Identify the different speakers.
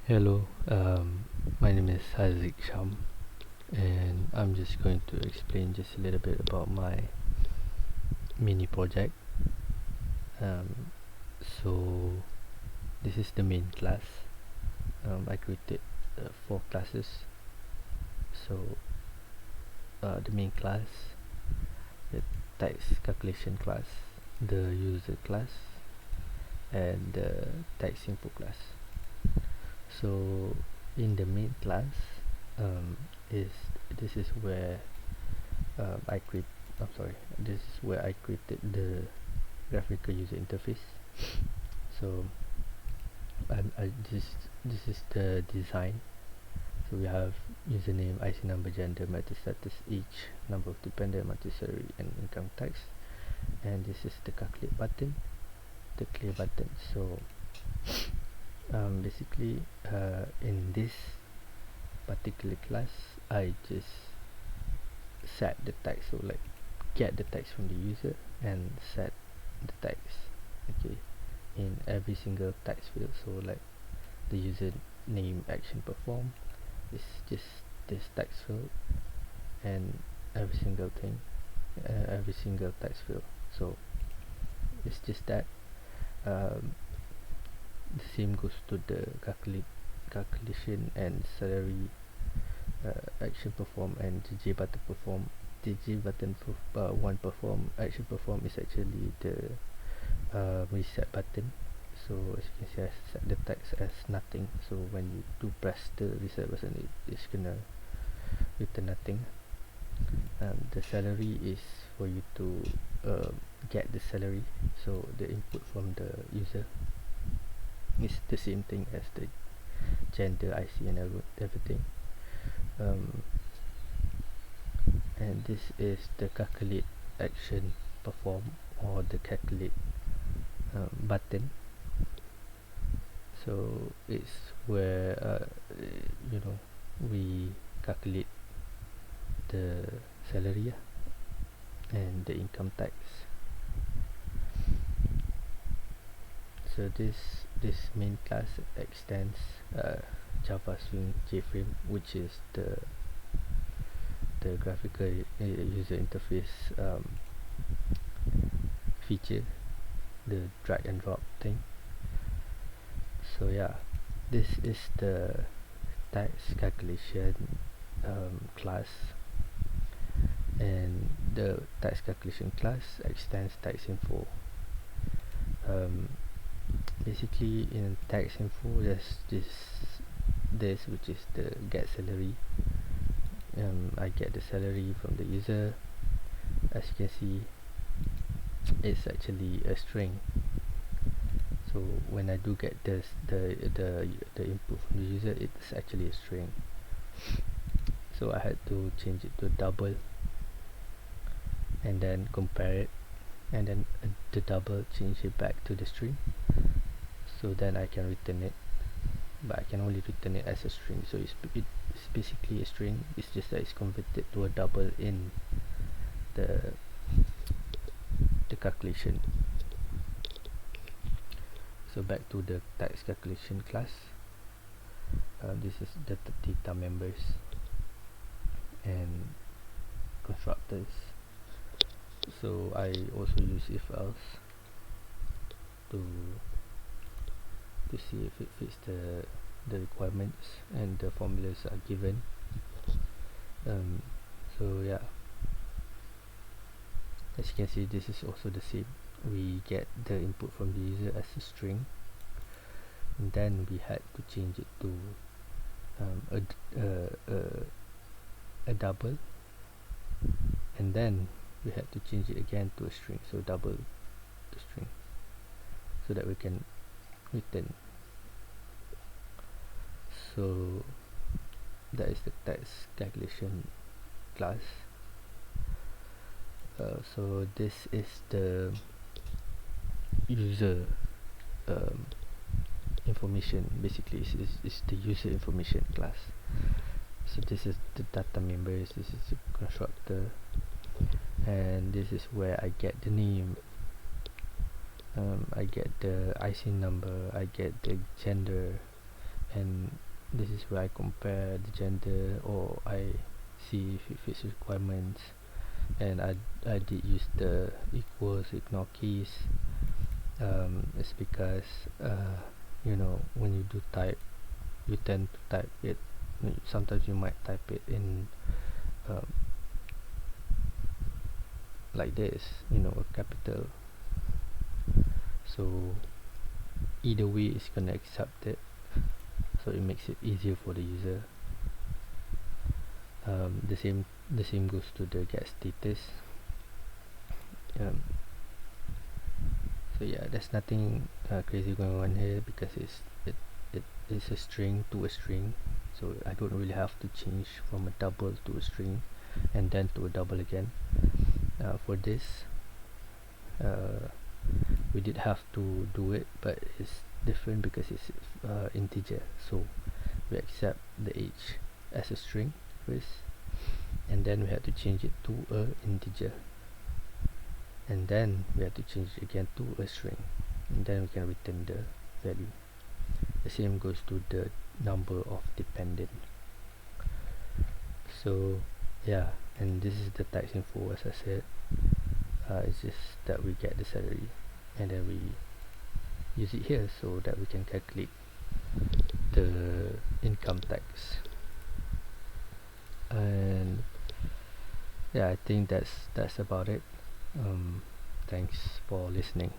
Speaker 1: Hello, my name is Haziq Sham, and I'm just going to explain just a little bit about my mini project. Um, so, this is the main class. I created 4 classes. So, the main class, the tax calculation class, the user class, and the tax info class. So, in the main class, um, is this is where I create. I'm sorry. This is where I created the graphical user interface. So this is the design. So we have username, IC number, gender, marital status, age, number of dependent, monthly salary, and income tax. And this is the calculate button, the clear button. So basically, in this particular class, I just set the text. So like get the text from the user and set the text. Okay, in every single text field. So like the user name action perform is just this text field, and every single thing, every single text field. So it's just that. um, the same goes to the calculation and salary, action perform, and the J button perform. The J button one perform action perform is actually the reset button. So as you can see, I set the text as nothing. So when you do press the reset button, it's gonna return nothing. The salary is for you to get the salary. So the input from the user is the same thing as the gender, IC, and everything. Um, and this is the calculate action perform, or the calculate button. So it's where we calculate the salary and the income tax. So this main class extends Java Swing JFrame, which is the graphical user interface feature, the drag and drop thing. So yeah, this is the tax calculation class, and the tax calculation class extends tax info. Basically, in tax info, there's this which is the get salary. I get the salary from the user. As you can see, it's actually a string. So when I do get the input from the user, it's actually a string. So I had to change it to double, and then compare it, and then the double change it back to the string. So then I can return it, but I can only return it as a string. So it's basically a string. It's just that it's converted to a double in the calculation. So back to the tax calculation class. This is the data members and constructors. So I also use if else to see if it fits the requirements and the formulas are given. So yeah, as you can see, this is also the same. We get the input from the user as a string, and then we had to change it to a double, and then we had to change it again to a string. So double the string, so that we can return. So that is the tax calculation class. So this is the user information. Basically, is the user information class. So this is the data members, this is the constructor, and this is where I get the name, I get the IC number, I get the gender, and this is where I compare the gender, or I see if it fits requirements. And I did use the equals ignore keys. It's because when you do type, you tend to type it, sometimes you might type it in um, like this, a capital. So either way it's gonna accept it, so it makes it easier for the user. The same goes to the get status. um, so yeah, there's nothing crazy going on here, because it's a string to a string, so I don't really have to change from a double to a string and then to a double again. For this, uh, we did have to do it, but it's different because it's integer. So we accept the age as a string first, and then we had to change it to a integer, and then we have to change it again to a string, and then we can return the value. The same goes to the number of dependent. So yeah, and this is the tax info, as I said. It's just that we get the salary, and then we use it here so that we can calculate the income tax. And yeah, I think that's about it. Thanks for listening.